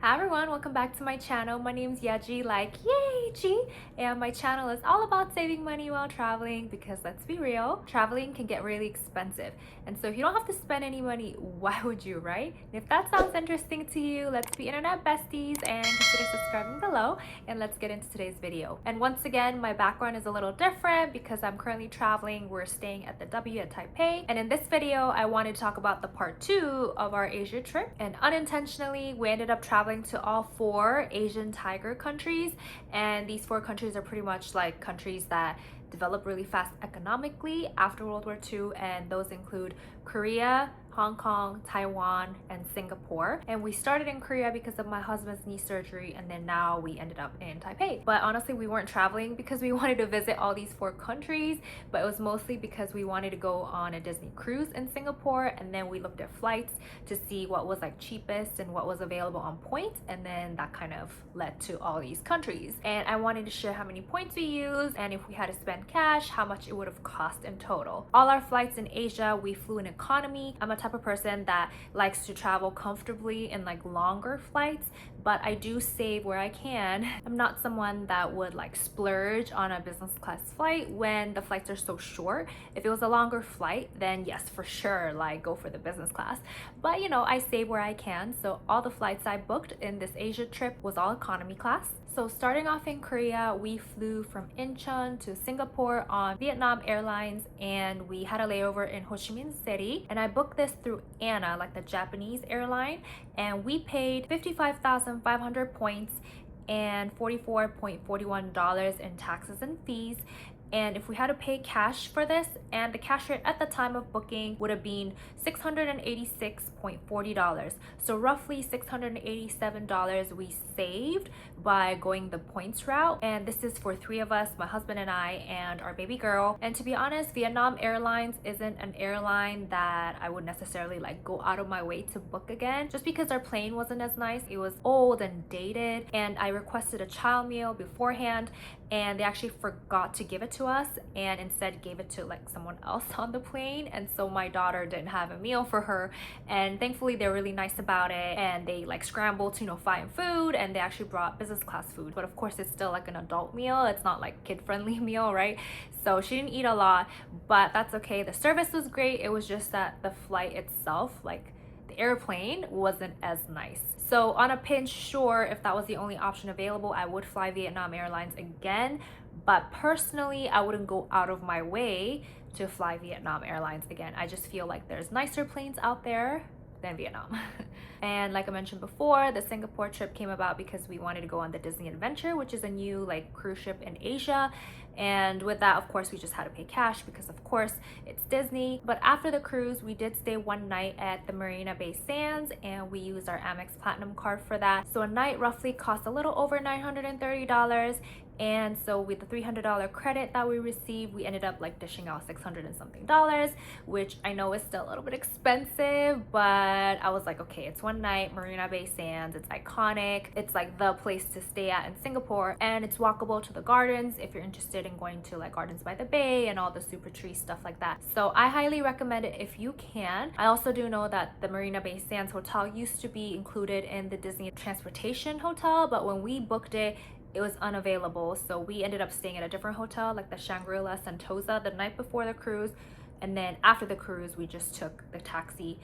Hi everyone, welcome back to my channel. My name is Yaji, like yay G, and my channel is all about saving money while traveling because let's be real, traveling can get really expensive. And so if you don't have to spend any money, why would you, right? And if that sounds interesting to you, let's be internet besties and consider subscribing below, and let's get into today's video. And once again, my background is a little different because I'm currently traveling. We're staying at the W at Taipei. And in this video, I wanted to talk about the part 2 of our Asia trip. And unintentionally, we ended up traveling to all 4 Asian tiger countries, and these 4 countries are pretty much like countries that developed really fast economically after World War II, and those include Korea, Hong Kong, Taiwan, and Singapore. And we started in Korea because of my husband's knee surgery, and then now we ended up in Taipei. But honestly, we weren't traveling because we wanted to visit all these 4 countries, but it was mostly because we wanted to go on a Disney cruise in Singapore, and then we looked at flights to see what was like cheapest and what was available on points, and then that kind of led to all these countries. And I wanted to share how many points we used, and if we had to spend cash, how much it would have cost in total. All our flights in Asia, we flew in economy. I'm a type of person that likes to travel comfortably in like longer flights, but I do save where I can. I'm not someone that would like splurge on a business class flight when the flights are so short. If it was a longer flight, then yes, for sure, like go for the business class. But you know, I save where I can. So all the flights I booked in this Asia trip was all economy class. So starting off in Korea, we flew from Incheon to Singapore on Vietnam Airlines, and we had a layover in Ho Chi Minh City. And I booked this through ANA, like the Japanese airline, and we paid 55,500 points and $44.41 in taxes and fees. And if we had to pay cash for this, and the cash rate at the time of booking would have been $686.40. So roughly $687 we saved by going the points route. And this is for 3 of us, my husband and I, and our baby girl. And to be honest, Vietnam Airlines isn't an airline that I would necessarily like go out of my way to book again, just because our plane wasn't as nice. It was old and dated, and I requested a child meal beforehand, and they actually forgot to give it to us and instead gave it to like someone else on the plane. And so my daughter didn't have a meal for her, and thankfully they're really nice about it, and they like scrambled to find food, and they actually brought business class food. But of course it's still like an adult meal, it's not like kid-friendly meal, right? So she didn't eat a lot, but that's okay. The service was great. It was just that the flight itself, like the airplane, wasn't as nice. So on a pinch, sure, if that was the only option available, I would fly Vietnam Airlines again. But personally, I wouldn't go out of my way to fly Vietnam Airlines again. I just feel like there's nicer planes out there than Vietnam. And like I mentioned before, the Singapore trip came about because we wanted to go on the Disney Adventure, which is a new like cruise ship in Asia. And with that, of course, we just had to pay cash because of course it's Disney. But after the cruise, we did stay one night at the Marina Bay Sands, and we used our Amex Platinum card for that. So a night roughly cost a little over $930. And so with the $300 credit that we received, we ended up like dishing out $600 and something, which I know is still a little bit expensive, but I was like, okay, it's one night, Marina Bay Sands, it's iconic, it's like the place to stay at in Singapore, and it's walkable to the gardens if you're interested in going to like Gardens by the Bay and all the super tree stuff like that. So I highly recommend it if you can. I also do know that the Marina Bay Sands hotel used to be included in the Disney Transportation Hotel, but when we booked it, it was unavailable. So we ended up staying at a different hotel, like the Shangri-La Sentosa, the night before the cruise. And then after the cruise, we just took the taxi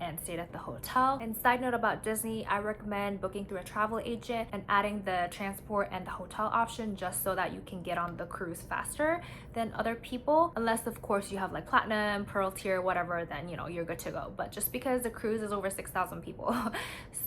and stayed at the hotel. And side note about Disney, I recommend booking through a travel agent and adding the transport and the hotel option just so that you can get on the cruise faster than other people. Unless of course you have like platinum, pearl tier, whatever, then you know you're good to go. But just because the cruise is over 6,000 people,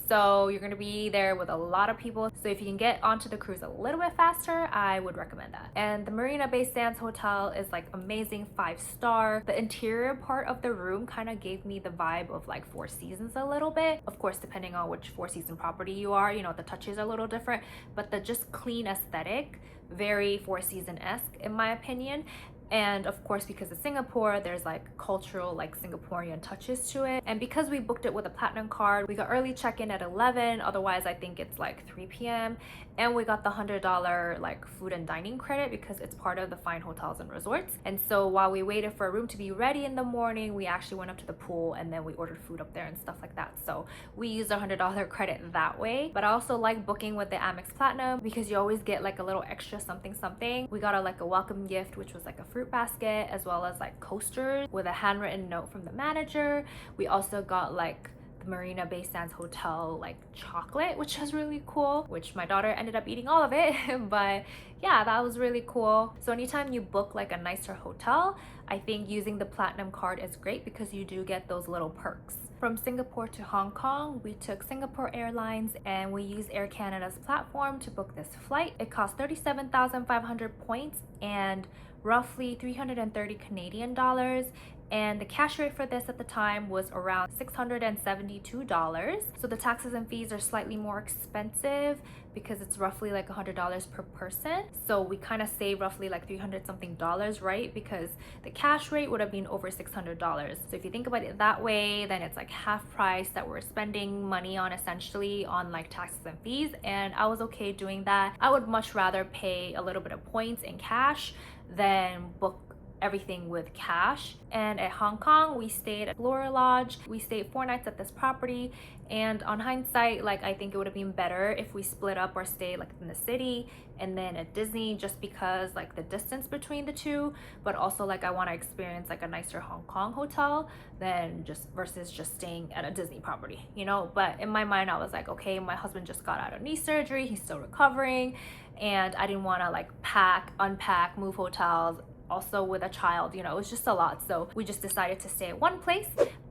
so you're gonna be there with a lot of people. So if you can get onto the cruise a little bit faster, I would recommend that. And the Marina Bay Sands hotel is like amazing, 5-star. The interior part of the room kind of gave me the vibe of like Four Seasons a little bit. Of course, depending on which Four Season property you are, you know, the touches are a little different, but the just clean aesthetic, very Four Season-esque in my opinion. And of course, because it's Singapore, there's like cultural, like Singaporean touches to it. And because we booked it with a platinum card, we got early check-in at 11. Otherwise, I think it's like 3 p.m. And we got the $100 like food and dining credit because it's part of the fine hotels and resorts. And so while we waited for a room to be ready in the morning, we actually went up to the pool and then we ordered food up there and stuff like that. So we used a $100 credit that way. But I also like booking with the Amex Platinum because you always get like a little extra something something. We got like a welcome gift, which was like a fruit basket, as well as like coasters with a handwritten note from the manager. We also got like the Marina Bay Sands Hotel like chocolate, which was really cool, which my daughter ended up eating all of it. But yeah, that was really cool. So anytime you book like a nicer hotel, I think using the platinum card is great because you do get those little perks. From Singapore to Hong Kong, we took Singapore Airlines and we used Air Canada's platform to book this flight. It cost 37,500 points and roughly 330 Canadian dollars. And the cash rate for this at the time was around $672. So the taxes and fees are slightly more expensive because it's roughly like $100 per person. So we kind of save roughly like 300 something dollars, right? Because the cash rate would have been over $600. So if you think about it that way, then it's like half price that we're spending money on essentially on like taxes and fees. And I was okay doing that. I would much rather pay a little bit of points in cash than book everything with cash. And at Hong Kong, we stayed at Flora Lodge. We stayed 4 nights at this property, and on hindsight, like I think it would have been better if we split up or stayed like in the city and then at Disney, just because like the distance between the two, but also like I want to experience like a nicer Hong Kong hotel than just versus just staying at a Disney property, you know. But in my mind, I was like, okay, my husband just got out of knee surgery, he's still recovering, and I didn't want to like pack, unpack, move hotels, also with a child, you know, it was just a lot. So we just decided to stay at one place.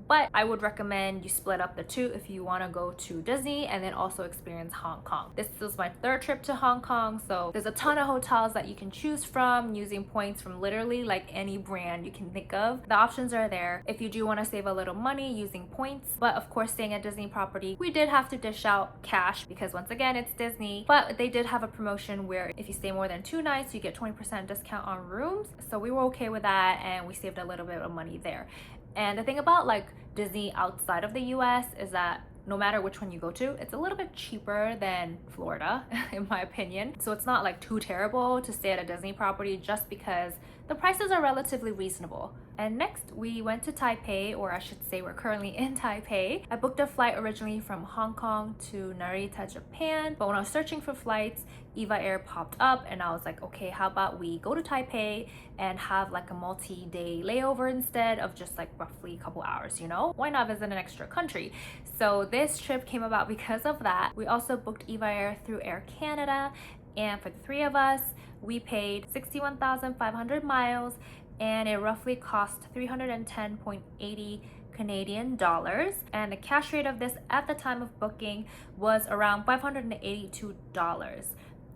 But I would recommend you split up the two if you want to go to Disney and then also experience Hong Kong. This was my 3rd trip to Hong Kong, so there's a ton of hotels that you can choose from using points from literally like any brand you can think of. The options are there if you do want to save a little money using points. But of course, staying at Disney property, we did have to dish out cash because once again, it's Disney. But they did have a promotion where if you stay more than 2 nights, you get 20% discount on rooms. So we were okay with that and we saved a little bit of money there. And the thing about like Disney outside of the US is that no matter which one you go to, it's a little bit cheaper than Florida, in my opinion. So it's not like too terrible to stay at a Disney property just because the prices are relatively reasonable. And next, we went to Taipei, or I should say we're currently in Taipei. I booked a flight originally from Hong Kong to Narita, Japan, but when I was searching for flights, Eva Air popped up and I was like, okay, how about we go to Taipei and have like a multi-day layover instead of just like roughly a couple hours, you know? Why not visit an extra country? So this trip came about because of that. We also booked Eva Air through Air Canada, and for the 3 of us, we paid 61,500 miles and it roughly cost 310.80 Canadian dollars. And the cash rate of this at the time of booking was around $582.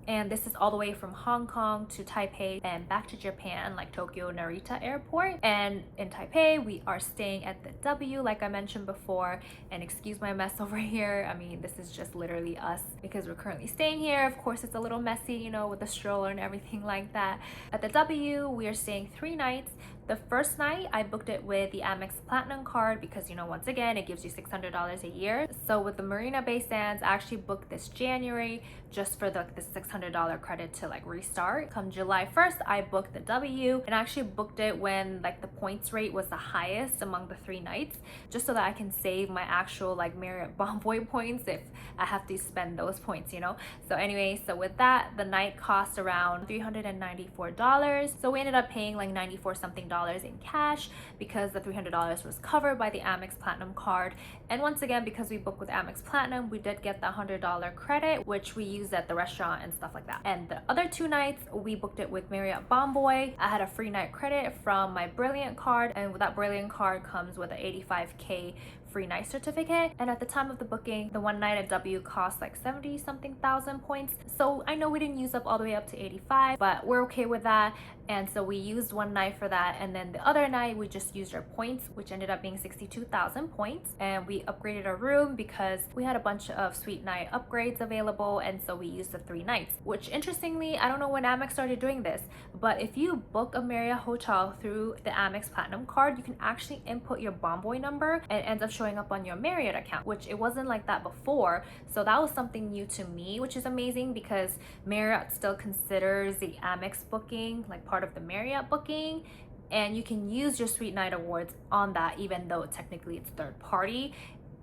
And this is all the way from Hong Kong to Taipei and back to Japan, like Tokyo Narita Airport. And in Taipei, we are staying at the W, like I mentioned before. And excuse my mess over here. I mean, this is just literally us because we're currently staying here. Of course, it's a little messy, you know, with the stroller and everything like that. At the W, we are staying 3 nights. The first night, I booked it with the Amex Platinum card because, you know, once again, it gives you $600 a year. So with the Marina Bay Sands, I actually booked this January just for the $600 credit to like restart. Come July 1st, I booked the W and I actually booked it when like the points rate was the highest among the 3 nights, just so that I can save my actual like Marriott Bonvoy points if I have to spend those points, you know? So anyway, so with that, the night cost around $394. So we ended up paying like 94 something dollars in cash because the $300 was covered by the Amex Platinum card. And once again, because we booked with Amex Platinum, we did get the $100 credit, which we used at the restaurant and stuff like that. And the other 2 nights, we booked it with Marriott Bonvoy. I had a free night credit from my Brilliant card, and with that Brilliant card comes with an 85K free night certificate. And at the time of the booking, the one night at W cost like 70 something thousand points. So I know we didn't use up all the way up to 85, but we're okay with that. And so we used one night for that, and then the other night we just used our points, which ended up being 62,000 points. And we upgraded our room because we had a bunch of suite night upgrades available, and so we used the 3 nights. Which interestingly, I don't know when Amex started doing this, but if you book a Marriott hotel through the Amex Platinum card, you can actually input your Bonvoy number and it ends up showing up on your Marriott account, which it wasn't like that before. So that was something new to me, which is amazing because Marriott still considers the Amex booking like part of the Marriott booking, and you can use your suite night awards on that even though technically it's third party.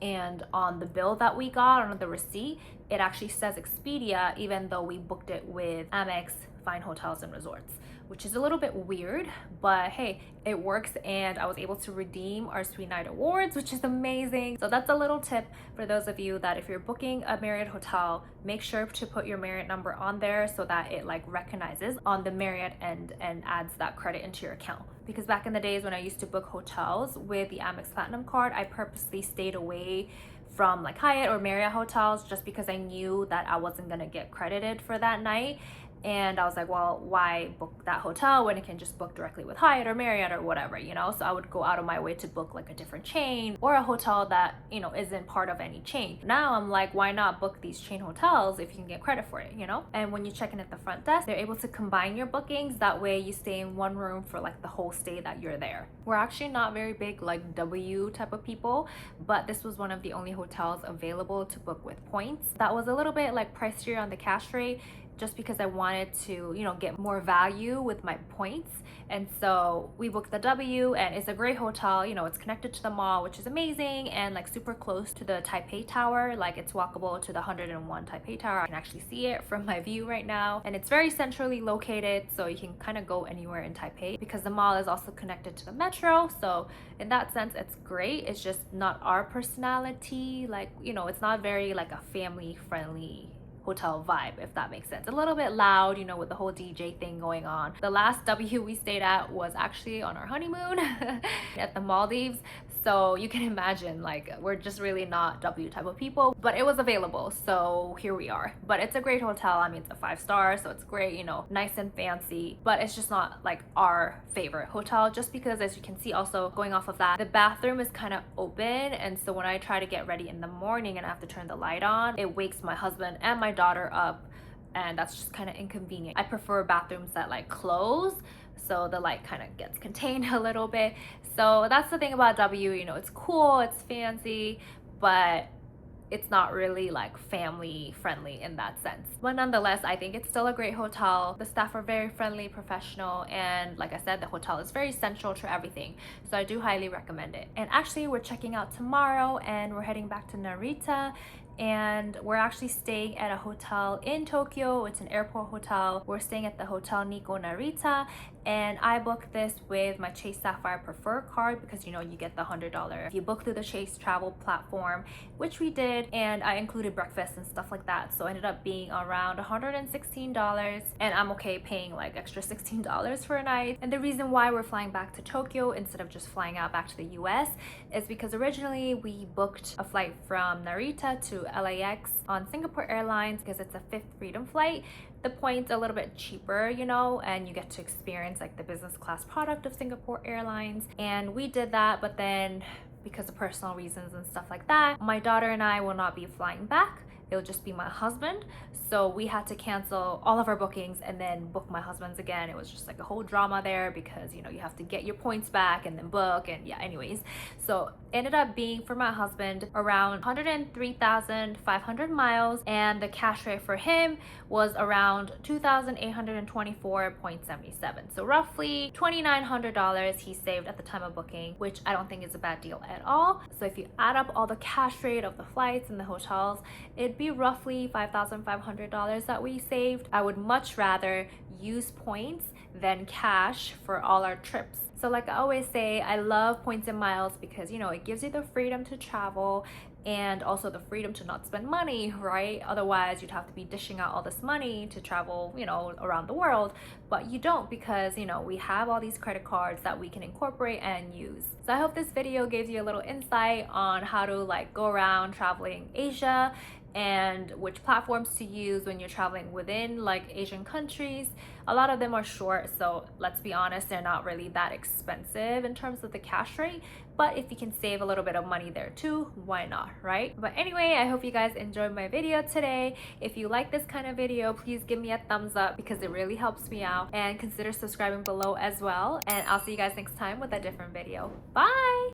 And on the bill that we got, on the receipt, it actually says Expedia even though we booked it with Amex Fine Hotels and Resorts, which is a little bit weird, but hey, it works. And I was able to redeem our Suite Night Awards, which is amazing. So that's a little tip for those of you that if you're booking a Marriott hotel, make sure to put your Marriott number on there so that it like recognizes on the Marriott end and adds that credit into your account. Because back in the days when I used to book hotels with the Amex Platinum card, I purposely stayed away from like Hyatt or Marriott hotels just because I knew that I wasn't gonna get credited for that night. And I was like, well, why book that hotel when it can just book directly with Hyatt or Marriott or whatever, you know? So I would go out of my way to book like a different chain or a hotel that, you know, isn't part of any chain. Now I'm like, why not book these chain hotels if you can get credit for it, you know? And when you check in at the front desk, they're able to combine your bookings. That way you stay in one room for like the whole stay that you're there. We're actually not very big like W type of people, but this was one of the only hotels available to book with points. That was a little bit like pricier on the cash rate, just because I wanted to, you know, get more value with my points. And so we booked the W, and it's a great hotel. You know, it's connected to the mall, which is amazing, and like super close to the Taipei Tower. Like it's walkable to the 101 Taipei Tower. I can actually see it from my view right now. And it's very centrally located, so you can kind of go anywhere in Taipei because the mall is also connected to the metro. So in that sense, it's great. It's just not our personality. Like, you know, it's not very like a family friendly hotel vibe, if that makes sense. A little bit loud, you know, with the whole DJ thing going on. The last W we stayed at was actually on our honeymoon at the Maldives. So you can imagine, like, we're just really not W type of people, but it was available, so here we are. But it's a great hotel. I mean, it's a 5-star, so it's great, you know, nice and fancy, but it's just not like our favorite hotel, just because, as you can see, also going off of that, the bathroom is kind of open, and so when I try to get ready in the morning and I have to turn the light on, it wakes my husband and my daughter up, and that's just kind of inconvenient. I prefer bathrooms that like close, so the light kind of gets contained a little bit. So that's the thing about W, you know, it's cool, it's fancy, but it's not really like family friendly in that sense. But nonetheless, I think it's still a great hotel. The staff are very friendly, professional, and like I said, the hotel is very central to everything. So I do highly recommend it. And actually, we're checking out tomorrow and we're heading back to Narita. And we're actually staying at a hotel in Tokyo. It's an airport hotel. We're staying at the Hotel Nikko Narita, and I booked this with my Chase Sapphire Prefer card because, you know, you get the $100 if you book through the Chase travel platform, which we did, and I included breakfast and stuff like that, so it ended up being around $116, and I'm okay paying like extra $16 for a night. And the reason why we're flying back to Tokyo instead of just flying out back to the US is because originally we booked a flight from Narita to LAX on Singapore Airlines because it's a 5th Freedom flight. The points a little bit cheaper, you know, and you get to experience like the business class product of Singapore Airlines. And we did that, but then because of personal reasons and stuff like that, my daughter and I will not be flying back. It'll just be my husband. So we had to cancel all of our bookings and then book my husband's again. It was just like a whole drama there because, you know, you have to get your points back and then book, and yeah, anyways. So ended up being for my husband around 103,500 miles, and the cash rate for him was around 2,824.77. So roughly $2,900 he saved at the time of booking, which I don't think is a bad deal at all. So if you add up all the cash rate of the flights and the hotels, it'd be roughly $5,500 that we saved. I would much rather use points than cash for all our trips. So like I always say, I love points and miles because, you know, it gives you the freedom to travel and also the freedom to not spend money, right? Otherwise, you'd have to be dishing out all this money to travel, you know, around the world, but you don't because, you know, we have all these credit cards that we can incorporate and use. So I hope this video gave you a little insight on how to like go around traveling Asia and which platforms to use when you're traveling within like Asian countries. A lot of them are short, so let's be honest, they're not really that expensive in terms of the cash rate, but if you can save a little bit of money there too, why not, right? But anyway, I hope you guys enjoyed my video today. If you like this kind of video, please give me a thumbs up because it really helps me out, and consider subscribing below as well, and I'll see you guys next time with a different video. Bye.